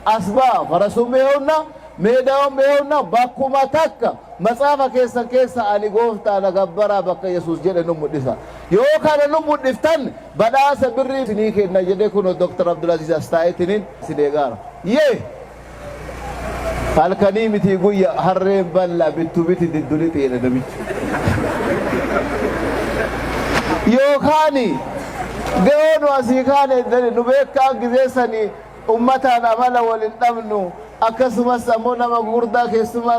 أسبا فرسوم بيهونا ميداهم بيهونا باكوما تاكا مسافة كيسا أني قوفتا نقبرا بقى يسوس جل نمو دفا يوكا نمو دفتن بدا سبري سنيك نجده كنو دكتور عبد العزيز استايتنين سيديغارا قال كنيمتي قوية حرين بلا بنتو بيتي ددولي تينا نميت يوكاني دون واسيكاني نبيك كان جزيساني أمتنا مالا ولندمنو أكسما سمونا مغوردا كسما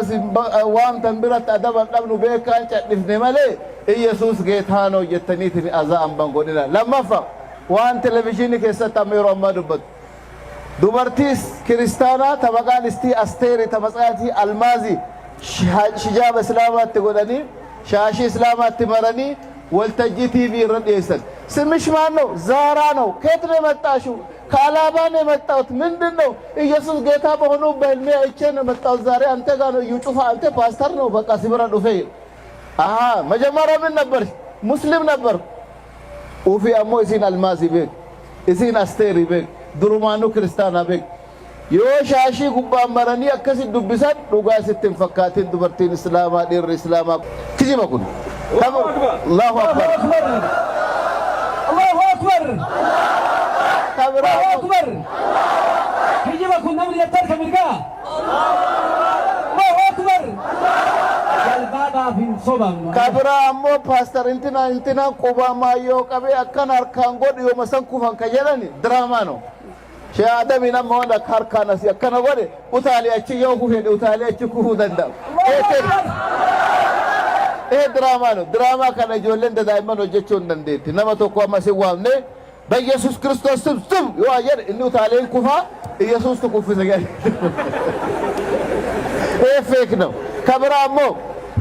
وام تنبرت أدبا نمنو بيك كان نفني مالي يسوس جيتانو جتنيتني أزام بانقوننا لما فا وان تلفزيوني كيسا تاميرو أما دبت دوبرتيس كريستانا تبقان استي أستيري تمسعاتي المازي شجاب إسلامات تقولني شاشي إسلامات تمرني والتجي تي في رديسن سمش مانو زارانو كتر متاشو كالابان متاوت من دنو يسوس جيتا بهنو بلمي ايچن متاو زاري انت غانو يوتوفا انت باستر نو بقى سبرا دفي مجمرا من نبر مسلم نبر وفي امو اسين المازي بك اسين استيري بك درمانو كريستانا بك يو شاشي غبا مرني اكسي دبسات دوغا ستن فكاتين دبرتين اسلاما دير اسلاما كجي بكون الله أكبر الله أكبر الله أكبر كيف يكون نمر يترك مرقا الله أكبر البابا في صبا كبر أمو باستر انتنا قبا ما يو كبي أكن أركان قد يوم سنكوفان كجلني درامانو شيء آدم ينام هذا كاركانا سيا كان قد أتالي أشي يوكو هند أتالي أشي كوه دندام دراما كان يجولن دائما وجهتون ننديت نما توقع ما سوامنه بيسوس كريستوس سم يواجر إنه تعالين كفا يسوس تكفي سجل فيكنا كبر أمو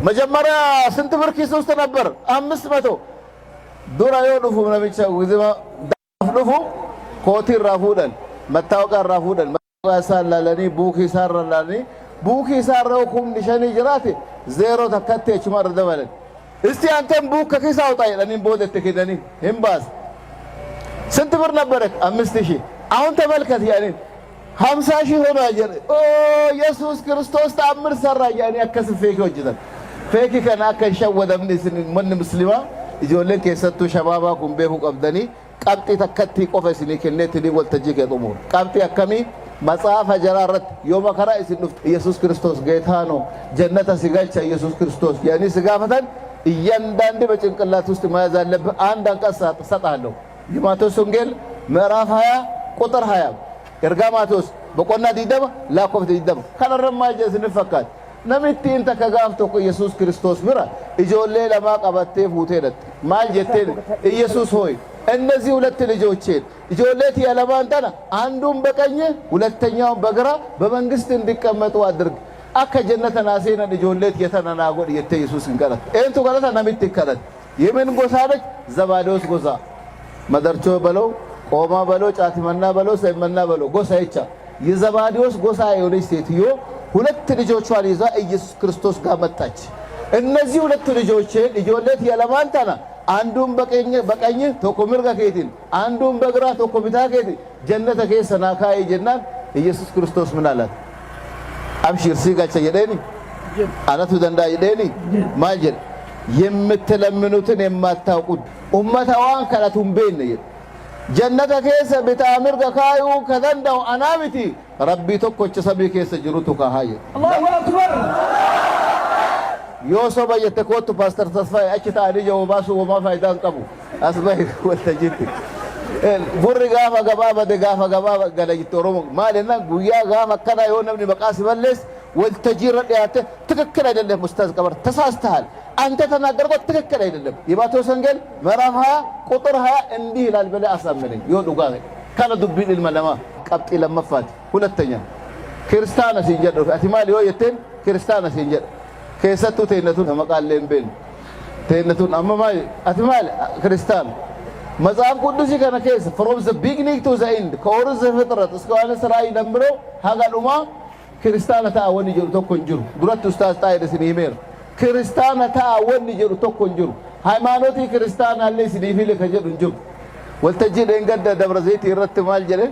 مجمرة سنت بركيسوس تنبر أمس متو دورا يودفو من بيتشا وزما دفنفو كوتير رافودن متاوكا رافودن متاوكا سالالني بوكي سارلاني بوكي سارروكم نشاني جراتي زيرو تكتي چمار دبلن استي انتم بوك كيسا وطاي لانين بودت كدني هم باس سنت بر نبرك 5000 አሁን ተመልከት يعني 50,000 ሆኖ አጀር ኦ ኢየሱስ ክርስቶስ ተአምር ሰራ يعني አከስ ፌክ ወጅተን ፌክ ከና ከሸወደም ምን ሙስሊማ ijoolleen keessattu shababa kun beeku qabdani qabxi takkatti qofa isin kenneetini waltajjii keetumu qabxi akkamii مصاف جرارت يوم كرا اسم يسوع كريستوس جيتانو جنة سيجالش يسوع كريستوس يعني سجافتن يندان دي بچنقلات ውስጥ መያዝ አለብህ አንድ አንቀጽ ሰጣለሁ የማቴዎስ ወንጌል ምዕራፍ 20 ቁጥር 20 ኤርጋማቴዎስ በቆና ዲደም ላኮፍ ዲደም ከነረማ ጀስን ፈካት ነምቲን ተከጋፍቶ ኢየሱስ ክርስቶስ ብራ ኢጆሌ ለማ ቀበቴ ፉቴለት ማል ጀቴን ኢየሱስ ሆይ እነዚህ ሁለት ልጆችን ኢጆሌት ያለማንተና አንዱን በቀኝ ሁለተኛውን በግራ በመንግስት እንዲቀመጡ አድርግ አከ ጀነተ ናሴና ኢጆሌት የተናናጎድ የተ ኢየሱስ እንቀረት እንቱ ቀረታ ነምት ይከረት የምን ጎሳለች ዘባዶስ ጎሳ መደርቾ በለው ቆማ በለው ጫቲመና በለው ሰይመና በለው ጎሳ ይቻ የዘባዶስ ጎሳ የሆነች ሴትዮ ሁለት ልጆቿን ይዛ ኢየሱስ ክርስቶስ ጋር መጣች እነዚህ ሁለት ልጆችን ኢጆሌት ያለማንተና አንዱን በቀኝ ተቆምርጋ ከይቲን አንዱን በግራ ተቆምታ ከይቲ ጀነተ ከሰና ካይ ጀናን ኢየሱስ ክርስቶስ ምን አላት አብሽር ሲጋቸ የደኒ አናቱ ደንዳ የደኒ ማጀል የምትለምኑትን የማታውቁት ኡመታዋን ከላቱን በይነ ጀነተ ከሰ በታምርጋ ካዩ ከደንዳው አናብቲ ረቢ ተኮች ሰቢ ከሰ ጅሩቱ ካሃየ አላሁ አክበር يوسف يتكوت باستر تصفي أشتا عليه وباسو وما فايدان قبو أصبح والتجيت بري غافا غبابا دي غافا غبابا غدا يتورم ما لنا غويا غافا كدا يون ابن بقاس بلس والتجير ريات تككل አይደለም ኡስታዝ ቀበር ተሳስተሃል አንተ ተናገርከው ትክክል አይደለም የማቴዎስ ወንጌል ምዕራፍ 20 ቁጥር 20 እንዲህ ይላል በለ አሳመነኝ ይወዱ ጋር ካለ ዱቢል الملما ቀብጢ ለመፋት ሁለተኛ ክርስቲያና ሲንጀድ አቲማል ይወየተን ክርስቲያና ሲንጀድ كيساتو تينتون مقالين بين تينتون أما ما أتمال كريستان مزام قدوسي كنا كيس from the beginning to the end كورز فطرة اسكوان سراي نمبرو هذا الأمة كريستان تأوني جرو تكونجر درات أستاذ تاير سنيمير كريستان تأوني جرو تكونجر هاي مانوتي كريستان اللي سنيفي لك جرو نجر والتجيد إنقد دبر زيت يرت مال جري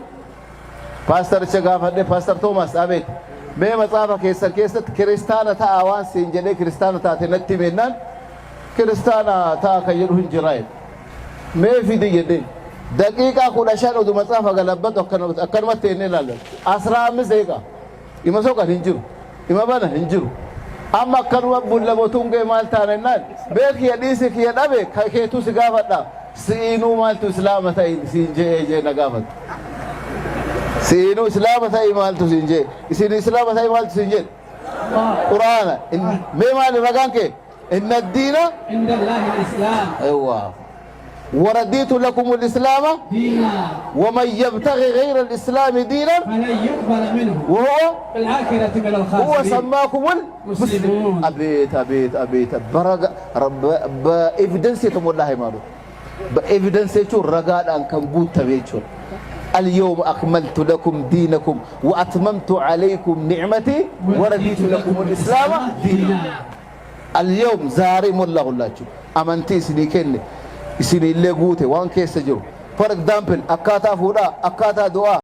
باستر شغافه باستر توماس أبيت ما مصافة كيست كريستانا تا أوان سينجلي كريستانا تا تنتي منن كريستانا تا كيروهن جرايد ما في دي يدين دقيقة كل شيء ودو مصافة غلبت أكنمت تيني لالن 15 دقيقة إما سوكا هنجرو إما بانا هنجرو أما كانوا بولا بوتونجي مالتانا نان بيك يديسي كي يدابي كيتو سغافتا سينو مالتو إسلامة سينجي جي نغافت سينو إسلامة مالتو سينجي سينو إسلامة مالتو سينجي قرآن ميماني مغانك إن الدين عند الله الإسلام أيوة ورديت لكم الإسلام دينا ومن يبتغي غير الإسلام دينا فلن يقبل منه وهو في الآخرة من هو الخاسرين سماكم المسلمون أبيت برق رب بإفيدنس والله مالو بإفيدنس يشو رجال أن كان قوت تبيشون اليوم أكملت لكم دينكم وأتممت عليكم نعمتي ورديت لكم الإسلام دينا اليوم زارم الله الله أمنتي سنيكني isini illee guute waan keessa jiru for example akkaataa fuudhaa akkaataa du'aa